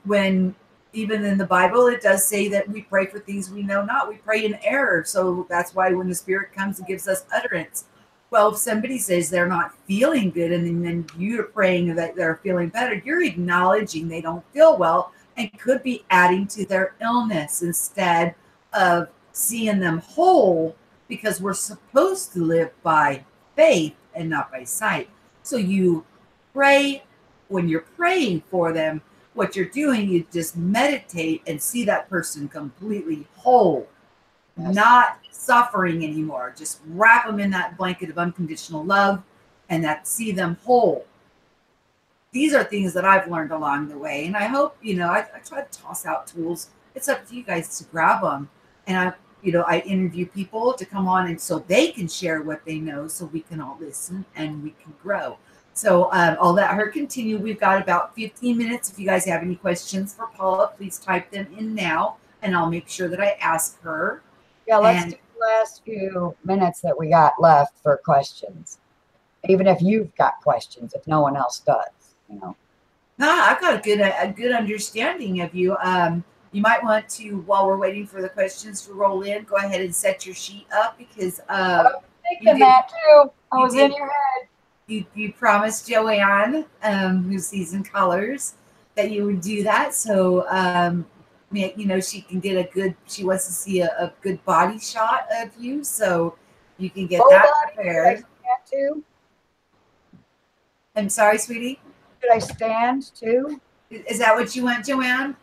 A: When even in the Bible, it does say that we pray for things we know not. We pray in error, so that's why when the Spirit comes and gives us utterance. Well, if somebody says they're not feeling good, and then you're praying that they're feeling better, you're acknowledging they don't feel well and could be adding to their illness instead of seeing them whole, because we're supposed to live by faith and not by sight. So you pray. When you're praying for them, what you're doing, you just meditate and see that person completely whole, not suffering anymore. Just wrap them in that blanket of unconditional love and that see them whole. These are things that I've learned along the way. And I hope, you know, I try to toss out tools. It's up to you guys to grab them. And I interview people to come on, and so they can share what they know, so we can all listen and we can grow. So I'll let her continue. We've got about 15 minutes. If you guys have any questions for Paula, please type them in now, and I'll make sure that I ask her.
B: Yeah, let's do the last few minutes that we got left for questions. Even if you've got questions, if no one else does, you know.
A: No, I've got a good understanding of you. You might want to, while we're waiting for the questions to roll in, go ahead and set your sheet up, because
B: I was thinking that too. I was in your head.
A: You promised Joanne, who sees in colors, that you would do that. So, you know, she can get she wants to see a good body shot of you, so you can get that prepared.
B: Too?
A: I'm sorry, sweetie.
B: Should I stand too?
A: Is that what you want, Joanne?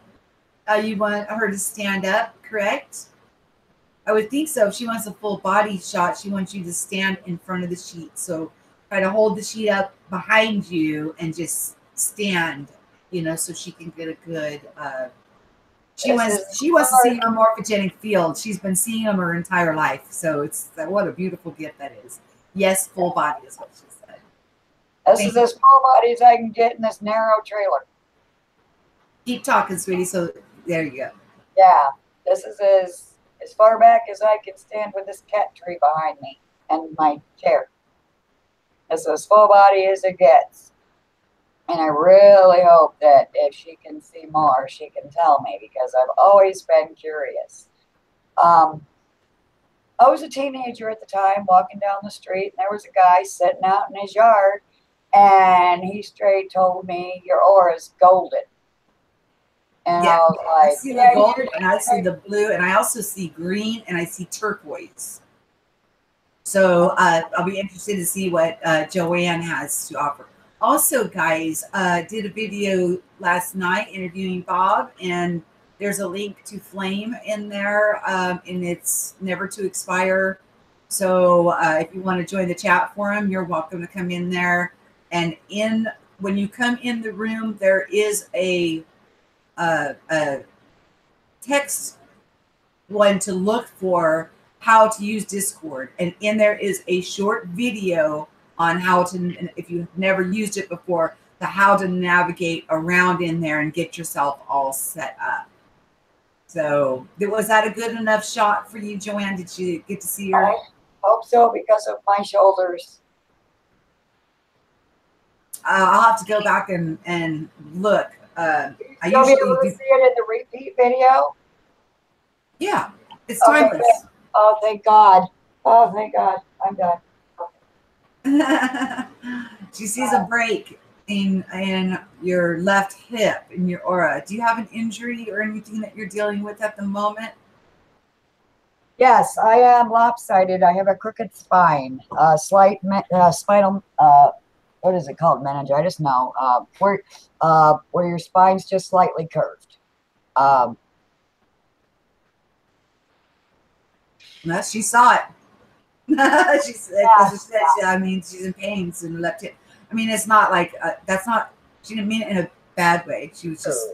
A: You want her to stand up, correct? I would think so. If she wants a full body shot, she wants you to stand in front of the sheet. So try to hold the sheet up behind you and just stand, you know, so she can get a good. She wants to see her morphogenic field. She's been seeing them her entire life. So it's what a beautiful gift that is. Yes, full body is what she said.
B: This is as full body as I can get in this narrow trailer.
A: Keep talking, sweetie. So there you go.
B: Yeah, this is as far back as I can stand with this cat tree behind me and my chair. It's as full body as it gets. And I really hope that if she can see more, she can tell me because I've always been curious. Um, I was a teenager at the time walking down the street, and there was a guy sitting out in his yard, and he straight told me, "Your aura's golden." And
A: Yeah,
B: I was
A: I
B: like,
A: see the
B: "Yeah,
A: gold,
B: you're
A: and I see the blue, and I also see green, and I see turquoise. So I'll be interested to see what Joanne has to offer. Also, guys, did a video last night interviewing Bob, and there's a link to Flame in there, and it's never to expire. So if you want to join the chat forum, you're welcome to come in there. And when you come in the room, there is a text one to look for how to use Discord. And in there is a short video on how to, if you've never used it before, the how to navigate around in there and get yourself all set up. So was that a good enough shot for you, Joanne? Did you get to see her?
B: I hope so because of my shoulders."
A: I'll have to go back and look. I
B: You'll be able
A: usually
B: to
A: do.
B: see it in the repeat video.
A: Yeah, it's
B: Okay,
A: timeless.
B: good. Oh, thank God. Oh, thank God. I'm done.
A: She sees a break in your left hip in your aura. Do you have an injury or anything that you're dealing with at the moment?
B: Yes, I am lopsided. I have a crooked spine, slight spinal. What is it called? Meningitis? No, where your spine's just slightly curved.
A: No, she saw it. She said,
B: Yeah,
A: she said, I mean, she's in pain in the left hip. I mean, it's not like that's not. She didn't mean it in a bad way. She was just.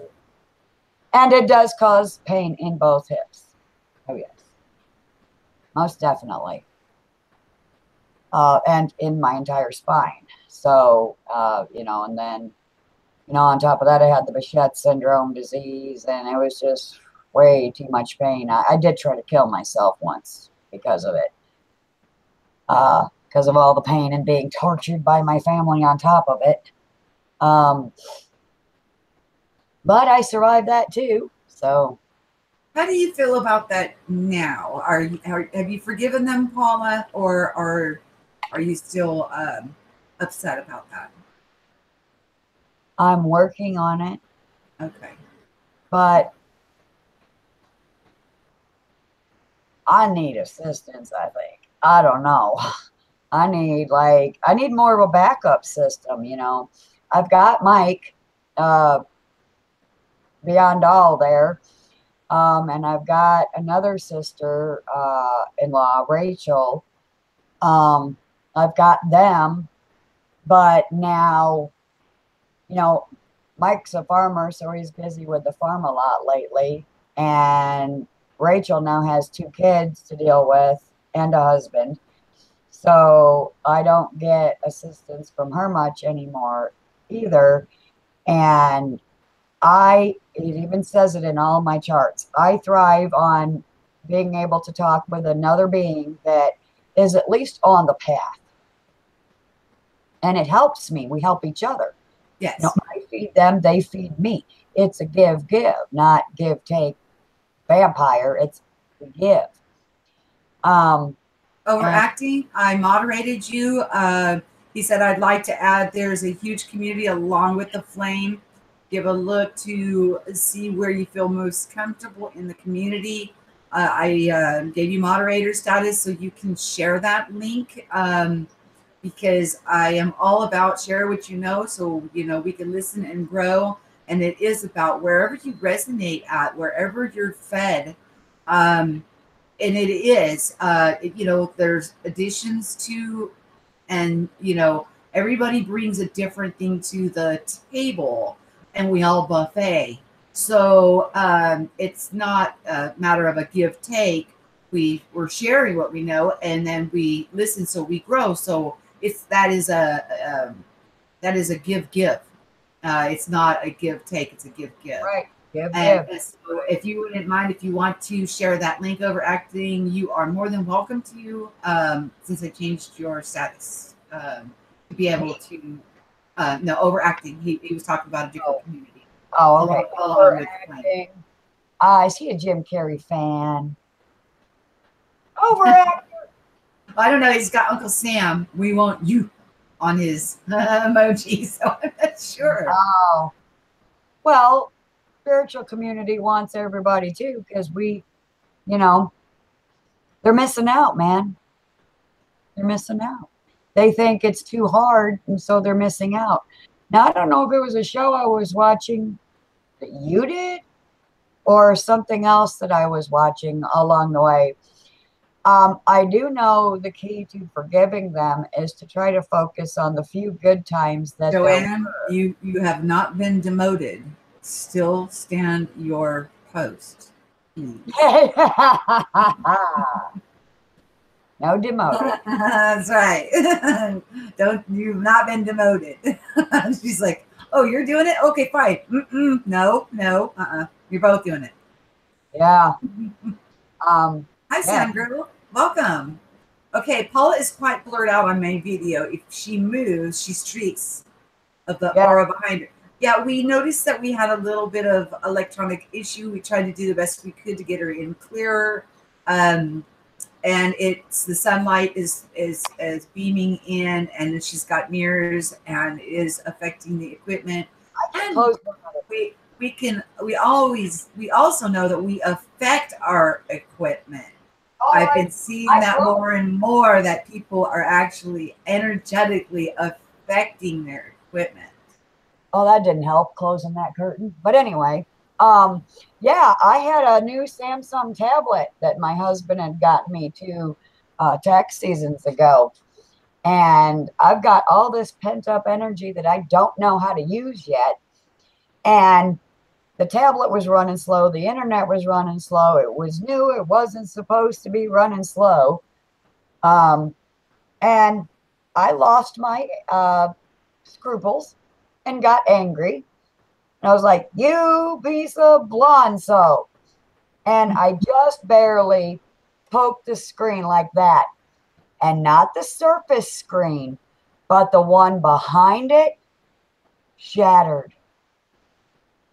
B: and it does cause pain in both hips. Oh yes, most definitely. And in my entire spine. So and then on top of that, I had the Behcet syndrome disease, and it was just way too much pain. I did try to kill myself once because of it. Because of all the pain and being tortured by my family on top of it. But I survived that too. So,
A: how do you feel about that now? Have you forgiven them, Paula, or are you still upset about that?
B: I'm working on it.
A: Okay.
B: But I need assistance, I think. I don't know. I need more of a backup system, I've got Mike beyond all there. And I've got another sister in law, Rachel. I've got them, but now, Mike's a farmer, so he's busy with the farm a lot lately. And Rachel now has 2 kids to deal with and a husband. So I don't get assistance from her much anymore either. And it even says it in all my charts. I thrive on being able to talk with another being that is at least on the path. And it helps me. We help each other.
A: Yes.
B: I feed them, they feed me. It's a give, not give, take, vampire. It's give.
A: Overacting. I moderated you. He said, I'd like to add there's a huge community along with the flame. Give a look to see where you feel most comfortable in the community. I gave you moderator status so you can share that link because I am all about share what you know so we can listen and grow. And it is about wherever you resonate at, wherever you're fed. And it is, there's additions to, and, everybody brings a different thing to the table and we all buffet. So it's not a matter of a give take. We're sharing what we know and then we listen so we grow. So that is a give. It's not a give take; it's a give give.
B: Right. Give,
A: And
B: give.
A: so, if you wouldn't mind, if you want to share that link overacting, you are more than welcome to. Since I changed your status, to be able to. No, overacting. He was talking about a different
B: Oh,
A: community,
B: oh, okay.
A: along with Flame.
B: Overacting. I see a Jim Carrey fan. Overact.
A: I don't know. He's got Uncle Sam. We want you on his emoji, so I'm not sure.
B: Oh, well, spiritual community wants everybody too, because you know, they're missing out, man. They're missing out. They think it's too hard, and so they're missing out. Now, I don't know if it was a show I was watching that you did or something else that I was watching along the way. I do know the key to forgiving them is to try to focus on the few good times that there were.
A: Joanne, you have not been demoted. Still stand your post.
B: No demote.
A: That's right. Don't you've not been demoted. She's like, oh, you're doing it? Okay, fine. No, no, You're both doing it.
B: Yeah.
A: Hi,
B: Yeah.
A: Sandra. Welcome. Okay, Paula is quite blurred out on my video. If she moves, she streaks of the aura behind her. Yeah, we noticed that we had a little bit of electronic issue. We tried to do the best we could to get her in clearer. And it's the sunlight is beaming in, and she's got mirrors and is affecting the equipment. And we also know that we affect our equipment. I've been seeing that more and more, that people are actually energetically affecting their equipment.
B: Oh, that didn't help closing that curtain. But anyway, yeah, I had a new Samsung tablet that my husband had gotten me to tax seasons ago. And I've got all this pent up energy that I don't know how to use yet. And the tablet was running slow. The internet was running slow. It was new. It wasn't supposed to be running slow. And I lost my scruples and got angry. And I was like, you piece of blonde soap. And I just barely poked the screen like that. And not the surface screen, but the one behind it shattered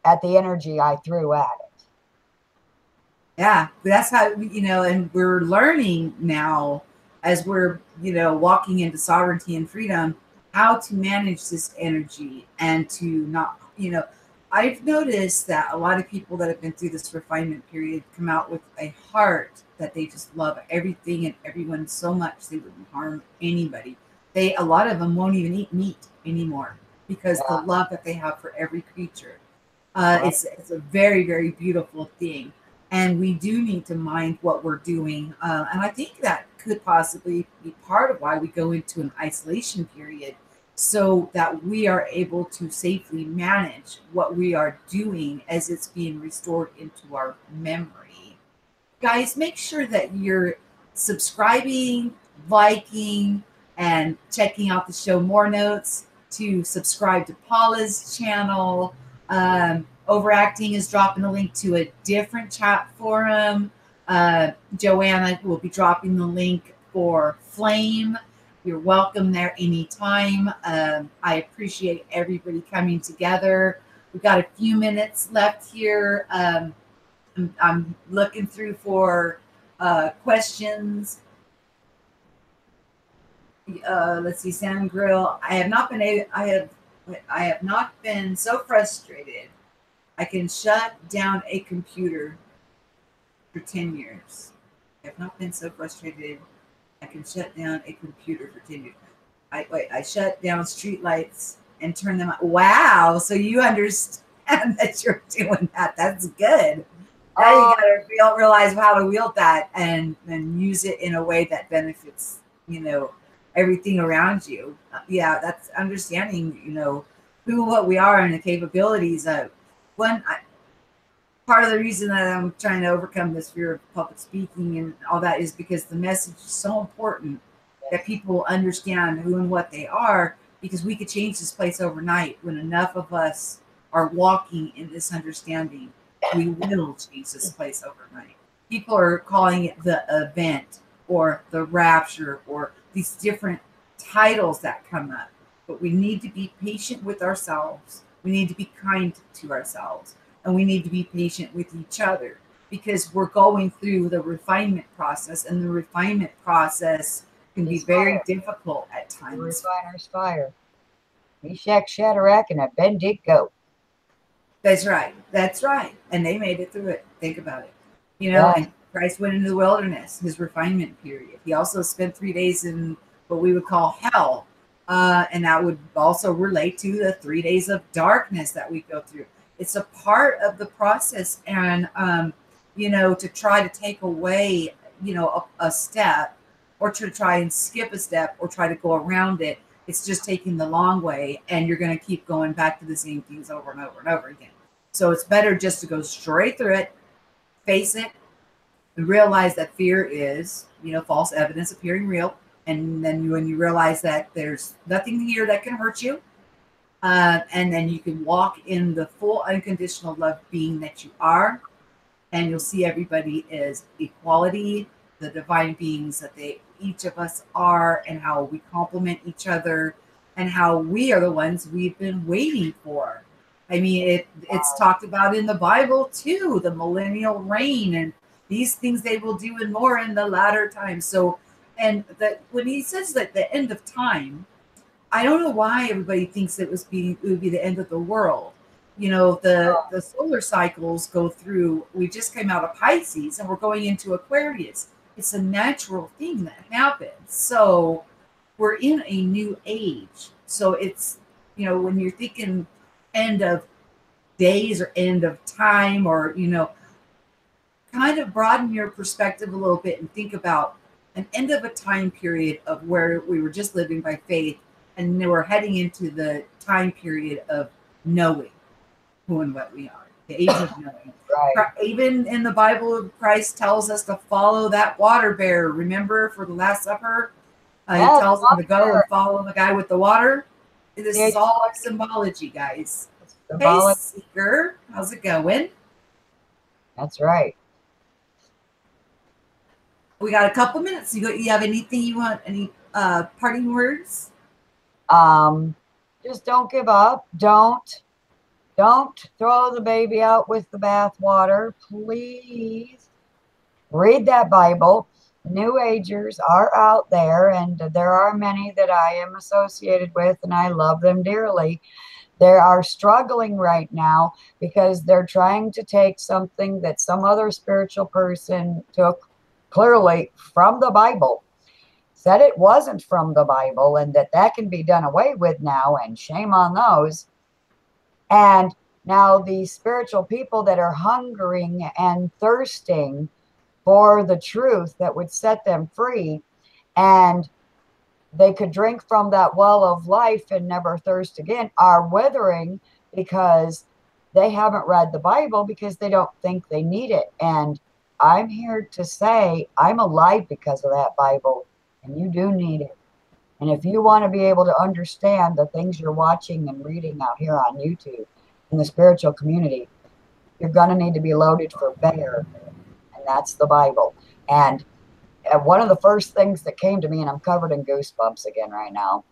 B: at the energy I threw at it.
A: Yeah, that's how, and we're learning now as we're, walking into sovereignty and freedom, how to manage this energy and to not, I've noticed that a lot of people that have been through this refinement period come out with a heart that they just love everything and everyone so much they wouldn't harm anybody. A lot of them won't even eat meat anymore because the love that they have for every creature. It's a very, very beautiful thing. And we do need to mind what we're doing. And I think that could possibly be part of why we go into an isolation period, so that we are able to safely manage what we are doing as it's being restored into our memory. Guys, make sure that you're subscribing, liking, and checking out the show more notes, to subscribe to Paula's channel. Overacting is dropping a link to a different chat forum. Joanna will be dropping the link for Flame. You're welcome there anytime. I appreciate everybody coming together. We've got a few minutes left here. I'm looking through for questions. Let's see, Sand Grill. I have not been so frustrated. I can shut down a computer for 10 years. I have not been so frustrated. I can shut down a computer for 10 years. I shut down streetlights and turn them on. Wow. So you understand that you're doing that. That's good. Now you gotta realize how to wield that and use it in a way that benefits, everything around you. Yeah, that's understanding, who, what we are, and the capabilities of part of the reason that I'm trying to overcome this fear of public speaking and all that is because the message is so important that people understand who and what they are, because we could change this place overnight. When enough of us are walking in this understanding, we will change this place overnight. People are calling it the event or the rapture or these different titles that come up. But we need to be patient with ourselves. We need to be kind to ourselves. And we need to be patient with each other, because we're going through the refinement process, and the refinement process can be very difficult at times.
B: The refiner's fire. Meshach, Shadrach, and Abednego.
A: That's right. That's right. And they made it through it. Think about it. You know, and Christ went into the wilderness, his refinement period. He also spent 3 days in what we would call hell. And that would also relate to the 3 days of darkness that we go through. It's a part of the process. And, you know, to try to take away, you know, a step, or to try and skip a step, or try to go around it, it's just taking the long way, and you're going to keep going back to the same things over and over and over again. So it's better just to go straight through it, face it, and realize that fear is, you know, false evidence appearing real. And then when you realize that there's nothing here that can hurt you, and then you can walk in the full unconditional love being that you are, and you'll see everybody as equality, the divine beings that each of us are, and how we complement each other, and how we are the ones we've been waiting for. I mean, it's talked about in the Bible too, the millennial reign, and these things they will do and more in the latter times. So, and that when he says that the end of time, I don't know why everybody thinks it would be the end of the world. You know, the solar cycles go through. We just came out of Pisces, and we're going into Aquarius. It's a natural thing that happens. So we're in a new age. So it's, you know, when you're thinking end of days or end of time, or, you know, kind of broaden your perspective a little bit and think about an end of a time period of where we were just living by faith, and then we're heading into the time period of knowing who and what we are, the age of knowing. Right. Even in the Bible, Christ tells us to follow that water bearer. Remember, for the Last Supper, he tells them to go and follow the guy with the water. This is all symbology, guys. Hey, Seeker, how's it going?
B: That's right.
A: We got a couple minutes. You have anything you want? Any parting words?
B: Just don't give up. Don't throw the baby out with the bathwater. Please read that Bible. New Agers are out there, and there are many that I am associated with, and I love them dearly. They are struggling right now because they're trying to take something that some other spiritual person took clearly from the Bible, said it wasn't from the Bible, and that can be done away with now, and shame on those. And now these spiritual people that are hungering and thirsting for the truth that would set them free, and they could drink from that well of life and never thirst again, are withering because they haven't read the Bible, because they don't think they need it. And I'm here to say I'm alive because of that Bible, and you do need it. And if you want to be able to understand the things you're watching and reading out here on YouTube in the spiritual community, you're going to need to be loaded for bear, and that's the Bible. And one of the first things that came to me, and I'm covered in goosebumps again right now,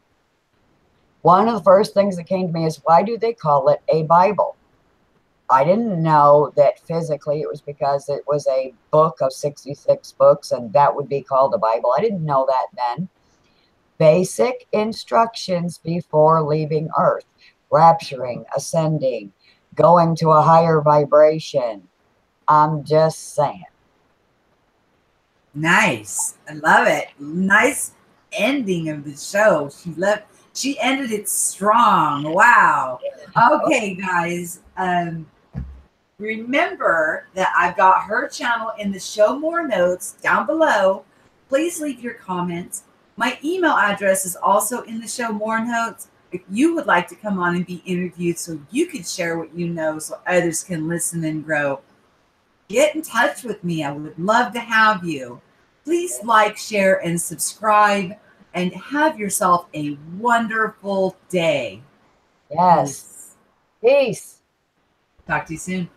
B: one of the first things that came to me is, why do they call it a Bible? I didn't know that physically it was because it was a book of 66 books, and that would be called a Bible. I didn't know that then. Basic instructions before leaving Earth, rapturing, ascending, going to a higher vibration. I'm just saying.
A: Nice. I love it. Nice ending of the show. She ended it strong. Wow. Okay, guys. Remember that I've got her channel in the show more notes down below. Please leave your comments. My email address is also in the show more notes. If you would like to come on and be interviewed so you can share what you know so others can listen and grow, get in touch with me. I would love to have you. Please like, share, and subscribe. and have yourself a wonderful day.
B: Yes.
A: Peace.
B: Peace.
A: Talk to you soon.